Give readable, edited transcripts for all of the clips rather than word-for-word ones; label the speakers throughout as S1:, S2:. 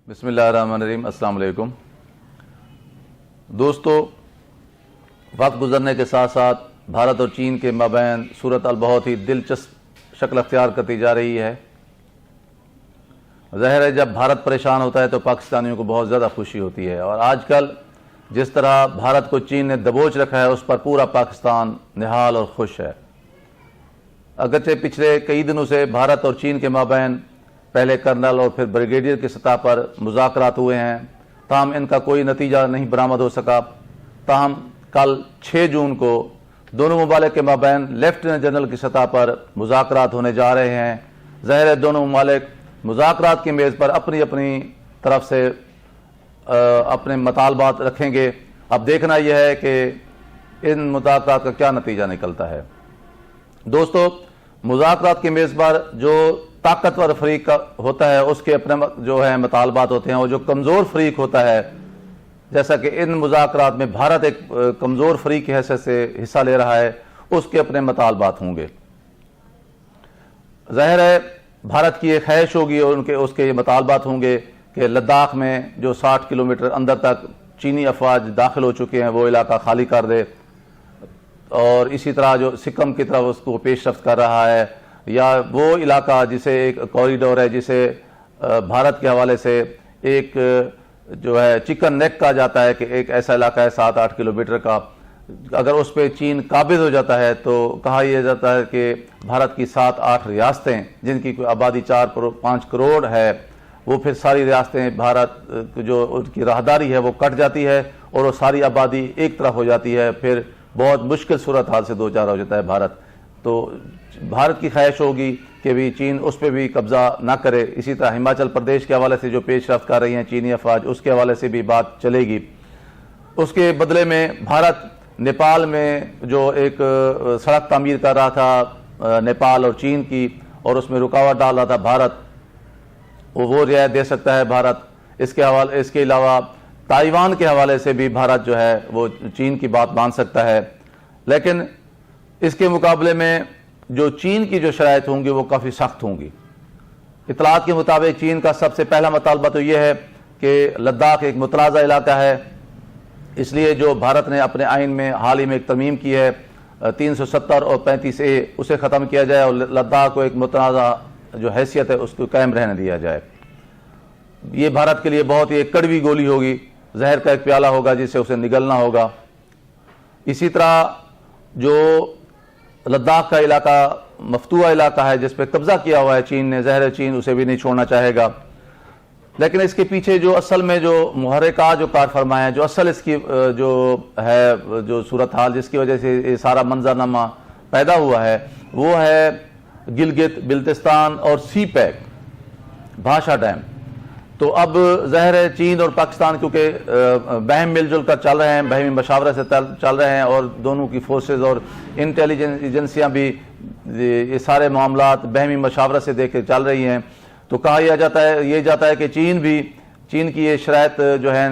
S1: بسم اللہ الرحمن الرحیم۔ السلام علیکم دوستو، وقت گزرنے کے ساتھ ساتھ بھارت اور چین کے مابین صورتحال بہت ہی دلچسپ شکل اختیار کرتی جا رہی ہے۔ ظاہر ہے جب بھارت پریشان ہوتا ہے تو پاکستانیوں کو بہت زیادہ خوشی ہوتی ہے، اور آج کل جس طرح بھارت کو چین نے دبوچ رکھا ہے اس پر پورا پاکستان نہال اور خوش ہے۔ اگرچہ پچھلے کئی دنوں سے بھارت اور چین کے مابین پہلے کرنل اور پھر بریگیڈیئر کی سطح پر مذاکرات ہوئے ہیں، تاہم ان کا کوئی نتیجہ نہیں برآمد ہو سکا۔ تاہم کل 6 جون کو دونوں ممالک کے مابین لیفٹیننٹ جنرل کی سطح پر مذاکرات ہونے جا رہے ہیں۔ ظاہر ہے دونوں ممالک مذاکرات کی میز پر اپنی اپنی طرف سے اپنے مطالبات رکھیں گے۔ اب دیکھنا یہ ہے کہ ان مذاکرات کا کیا نتیجہ نکلتا ہے۔ دوستو، مذاکرات کی میز پر جو طاقتور فریق ہوتا ہے اس کے اپنے جو ہے مطالبات ہوتے ہیں، اور جو کمزور فریق ہوتا ہے، جیسا کہ ان مذاکرات میں بھارت ایک کمزور فریق کی حیثیت سے حصہ لے رہا ہے، اس کے اپنے مطالبات ہوں گے۔ ظاہر ہے بھارت کی ایک خواہش ہوگی اور اس کے یہ مطالبات ہوں گے کہ لداخ میں جو 60 کلومیٹر اندر تک چینی افواج داخل ہو چکے ہیں وہ علاقہ خالی کر دے، اور اسی طرح جو سکم کی طرف اس کو پیش رفت کر رہا ہے، یا وہ علاقہ جسے ایک کوریڈور ہے جسے بھارت کے حوالے سے ایک جو ہے چکن نیک کہا جاتا ہے کہ ایک ایسا علاقہ ہے 7-8 کلومیٹر کا، اگر اس پہ چین قابض ہو جاتا ہے تو کہا یہ جاتا ہے کہ بھارت کی 7-8 ریاستیں جن کی کوئی آبادی 4-5 کروڑ ہے، وہ پھر ساری ریاستیں بھارت جو ان کی راہداری ہے وہ کٹ جاتی ہے اور وہ ساری آبادی ایک طرف ہو جاتی ہے، پھر بہت مشکل صورتحال سے دوچار ہو جاتا ہے بھارت۔ تو بھارت کی خواہش ہوگی کہ بھی چین اس پہ بھی قبضہ نہ کرے۔ اسی طرح ہماچل پردیش کے حوالے سے جو پیش رفت کر رہی ہیں چینی افواج، اس کے حوالے سے بھی بات چلے گی۔ اس کے بدلے میں بھارت نیپال میں جو ایک سڑک تعمیر کر رہا تھا نیپال اور چین کی، اور اس میں رکاوٹ ڈال رہا تھا بھارت، وہ رعایت دے سکتا ہے بھارت۔ اس کے علاوہ تائیوان کے حوالے سے بھی بھارت جو ہے وہ چین کی بات مان سکتا ہے، لیکن اس کے مقابلے میں جو چین کی جو شرائط ہوں گی وہ کافی سخت ہوں گی۔ اطلاعات کے مطابق چین کا سب سے پہلا مطالبہ تو یہ ہے کہ لداخ ایک متنازع علاقہ ہے، اس لیے جو بھارت نے اپنے آئین میں حال ہی میں ایک ترمیم کی ہے 370 اور 35A، اسے ختم کیا جائے اور لداخ کو ایک متنازع جو حیثیت ہے اس کو قائم رہنے دیا جائے۔ یہ بھارت کے لیے بہت ہی ایک کڑوی گولی ہوگی، زہر کا ایک پیالہ ہوگا جسے اسے نگلنا ہوگا۔ اسی طرح جو لداخ کا علاقہ مفتوحہ علاقہ ہے جس پہ قبضہ کیا ہوا ہے چین نے، ظاہر چین اسے بھی نہیں چھوڑنا چاہے گا، لیکن اس کے پیچھے جو اصل میں جو محرکات جو کار فرمائے ہیں، جو اصل اس کی جو ہے جو صورتحال جس کی وجہ سے یہ سارا منظرنامہ پیدا ہوا ہے، وہ ہے گلگت بلتستان اور سی پیک بھاشا ڈیم۔ تو اب ظاہر ہے چین اور پاکستان کیونکہ بہم مل جل کر چل رہے ہیں، بہمی مشاورت سے چل رہے ہیں، اور دونوں کی فورسز اور انٹیلیجنس ایجنسیاں بھی یہ سارے معاملات بہمی مشاورت سے دیکھ کے چل رہی ہیں، تو کہا یہ جاتا ہے کہ چین کی یہ شرائط جو ہے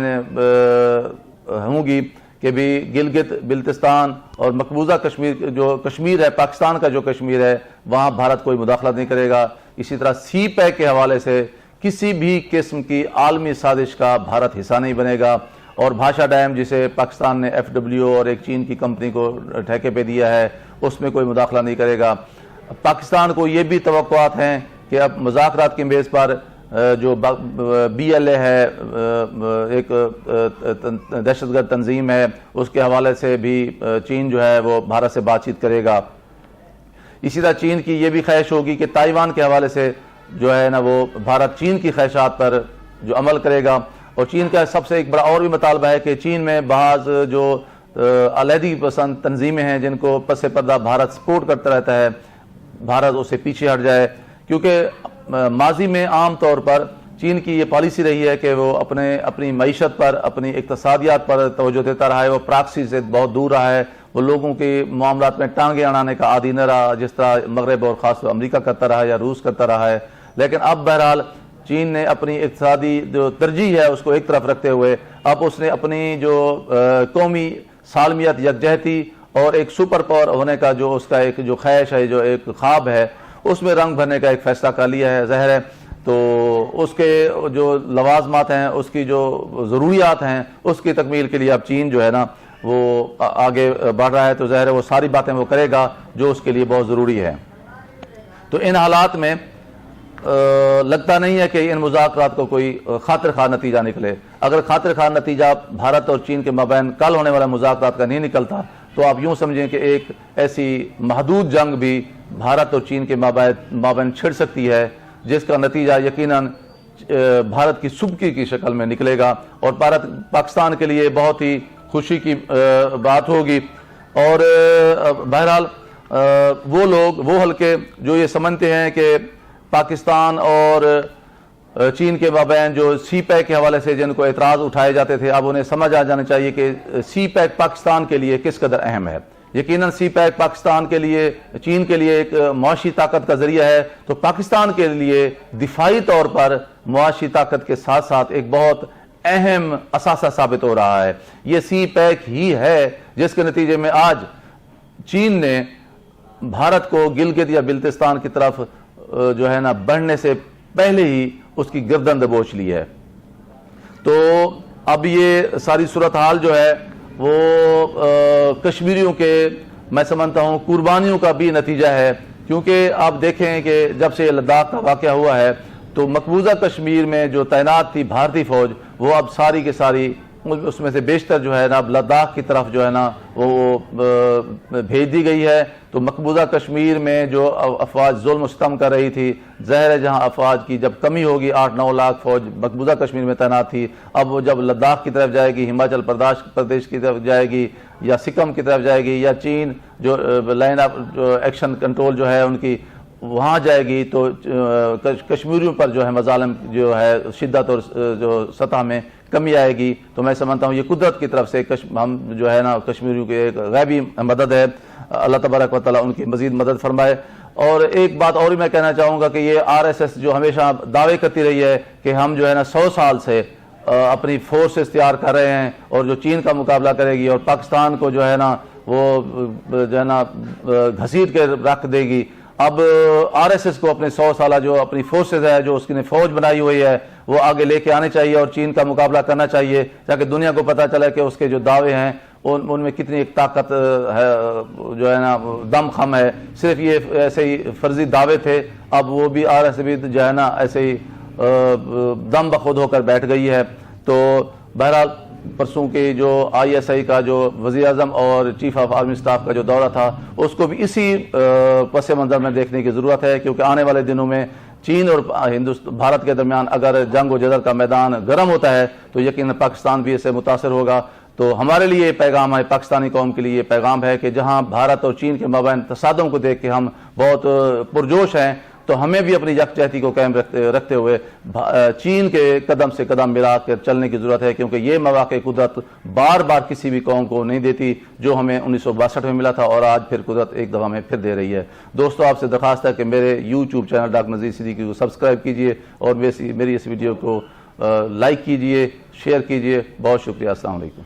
S1: ہوں گی کہ بھی گلگت بلتستان اور مقبوضہ کشمیر ہے، پاکستان کا جو کشمیر ہے، وہاں بھارت کوئی مداخلت نہیں کرے گا۔ اسی طرح سی پیک کے حوالے سے کسی بھی قسم کی عالمی سازش کا بھارت حصہ نہیں بنے گا، اور بھاشا ڈیم جسے پاکستان نے FW اور ایک چین کی کمپنی کو ٹھیکے پہ دیا ہے، اس میں کوئی مداخلہ نہیں کرے گا۔ پاکستان کو یہ بھی توقعات ہیں کہ اب مذاکرات کی میز پر جو BLA ہے، ایک دہشت گرد تنظیم ہے، اس کے حوالے سے بھی چین جو ہے وہ بھارت سے بات چیت کرے گا۔ اسی طرح چین کی یہ بھی خواہش ہوگی کہ تائیوان کے حوالے سے جو ہے نا وہ بھارت چین کی خواہشات پر جو عمل کرے گا، اور چین کا سب سے ایک بڑا اور بھی مطالبہ ہے کہ چین میں بعض جو علیحدگی پسند تنظیمیں ہیں جن کو پس پردہ بھارت سپورٹ کرتا رہتا ہے، بھارت اسے پیچھے ہٹ جائے، کیونکہ ماضی میں عام طور پر چین کی یہ پالیسی رہی ہے کہ وہ اپنی معیشت پر، اپنی اقتصادیات پر توجہ دیتا رہا ہے، وہ پراکسی سے بہت دور رہا ہے، وہ لوگوں کے معاملات میں ٹانگیں اڑانے کا عادی نہ رہا، جس طرح مغرب اور خاص طور امریکہ کرتا رہا یا روس کرتا رہا ہے۔ لیکن اب بہرحال چین نے اپنی اقتصادی جو ترجیح ہے اس کو ایک طرف رکھتے ہوئے اب اس نے اپنی جو قومی سالمیت، یکجہتی اور ایک سپر پاور ہونے کا جو اس کا ایک جو خواہش ہے، جو ایک خواب ہے، اس میں رنگ بھرنے کا ایک فیصلہ کر لیا ہے۔ ظاہر ہے تو اس کے جو لوازمات ہیں، اس کی جو ضروریات ہیں، اس کی تکمیل کے لیے اب چین جو ہے نا وہ آگے بڑھ رہا ہے، تو ظاہر ہے وہ ساری باتیں وہ کرے گا جو اس کے لیے بہت ضروری ہے۔ تو ان حالات میں لگتا نہیں ہے کہ ان مذاکرات کو کوئی خاطر خواہ نتیجہ نکلے۔ اگر خاطر خواہ نتیجہ بھارت اور چین کے مابین کل ہونے والے مذاکرات کا نہیں نکلتا تو آپ یوں سمجھیں کہ ایک ایسی محدود جنگ بھی بھارت اور چین کے مابین چھڑ سکتی ہے، جس کا نتیجہ یقیناً بھارت کی سبکی کی شکل میں نکلے گا اور پاکستان کے لیے بہت ہی خوشی کی بات ہوگی۔ اور بہرحال وہ لوگ، وہ حلقے جو یہ سمجھتے ہیں کہ پاکستان اور چین کے مابین جو سی پیک کے حوالے سے جن کو اعتراض اٹھائے جاتے تھے، اب انہیں سمجھ آ جانا چاہیے کہ سی پیک پاکستان کے لیے کس قدر اہم ہے۔ یقیناً سی پیک پاکستان کے لیے، چین کے لیے ایک معاشی طاقت کا ذریعہ ہے، تو پاکستان کے لیے دفاعی طور پر معاشی طاقت کے ساتھ ساتھ ایک بہت اہم اثاثہ ثابت ہو رہا ہے۔ یہ سی پیک ہی ہے جس کے نتیجے میں آج چین نے بھارت کو گلگت یا بلتستان کی طرف جو ہے نا بڑھنے سے پہلے ہی اس کی گردن دبوچ لی ہے۔ تو اب یہ ساری صورتحال جو ہے وہ کشمیریوں کے، میں سمجھتا ہوں، قربانیوں کا بھی نتیجہ ہے، کیونکہ آپ دیکھیں کہ جب سے لداخ کا واقعہ ہوا ہے تو مقبوضہ کشمیر میں جو تعینات تھی بھارتی فوج، وہ اب ساری کے ساری، اس میں سے بیشتر جو ہے نا اب لداخ کی طرف جو ہے نا وہ بھیج دی گئی ہے۔ تو مقبوضہ کشمیر میں جو افواج ظلم و ستم کر رہی تھی، ظاہر ہے جہاں افواج کی جب کمی ہوگی، 8-9 لاکھ فوج مقبوضہ کشمیر میں تعینات تھی، اب وہ جب لداخ کی طرف جائے گی، ہماچل پردیش کی طرف جائے گی، یا سکم کی طرف جائے گی، یا چین جو لائن آف ایکشن کنٹرول جو ہے ان کی وہاں جائے گی، تو کشمیریوں پر جو ہے مظالم جو ہے شدت اور جو سطح میں کمی آئے گی۔ تو میں سمجھتا ہوں یہ قدرت کی طرف سے ہم جو ہے نا کشمیریوں کی ایک غیبی مدد ہے، اللہ تبارک و تعالیٰ ان کی مزید مدد فرمائے۔ اور ایک بات اور میں کہنا چاہوں گا کہ یہ RSS جو ہمیشہ دعوے کرتی رہی ہے کہ ہم جو ہے نا 100 سال سے اپنی فورسز تیار کر رہے ہیں اور جو چین کا مقابلہ کرے گی اور پاکستان کو جو ہے نا وہ جو ہے نا گھسیٹ کے رکھ دے گی، اب RSS کو اپنے 100 سالہ جو اپنی فورسز ہے، جو اس کی نے فوج بنائی ہوئی ہے، وہ آگے لے کے آنے چاہیے اور چین کا مقابلہ کرنا چاہیے، تاکہ دنیا کو پتہ چلے کہ اس کے جو دعوے ہیں ان میں کتنی ایک طاقت ہے، جو ہے نا دم خم ہے۔ صرف یہ ایسے ہی فرضی دعوے تھے، اب وہ بھی RSS بھی جو ہے نا ایسے ہی دم بخود ہو کر بیٹھ گئی ہے۔ تو بہرحال پرسوں کی جو ISI کا جو وزیر اعظم اور چیف آف آرمی اسٹاف کا جو دورہ تھا، اس کو بھی اسی پس منظر میں دیکھنے کی ضرورت ہے، کیونکہ آنے والے دنوں میں چین اور بھارت کے درمیان اگر جنگ و جدل کا میدان گرم ہوتا ہے تو یقیناً پاکستان بھی اس سے متاثر ہوگا۔ تو ہمارے لیے یہ پیغام ہے، پاکستانی قوم کے لیے یہ پیغام ہے کہ جہاں بھارت اور چین کے مابین تصادم کو دیکھ کے ہم بہت پرجوش ہیں، تو ہمیں بھی اپنی یکجہتی کو قائم رکھتے ہوئے چین کے قدم سے قدم ملا کر چلنے کی ضرورت ہے، کیونکہ یہ مواقع قدرت بار بار کسی بھی قوم کو نہیں دیتی، جو ہمیں 1962 میں ملا تھا اور آج پھر قدرت ایک دفعہ میں پھر دے رہی ہے۔ دوستو، آپ سے درخواست ہے کہ میرے YouTube channel doctor Nazir Siddiqui کو سبسکرائب کیجئے اور میری اس ویڈیو کو لائک کیجئے، شیئر کیجئے۔ بہت شکریہ، السلام علیکم۔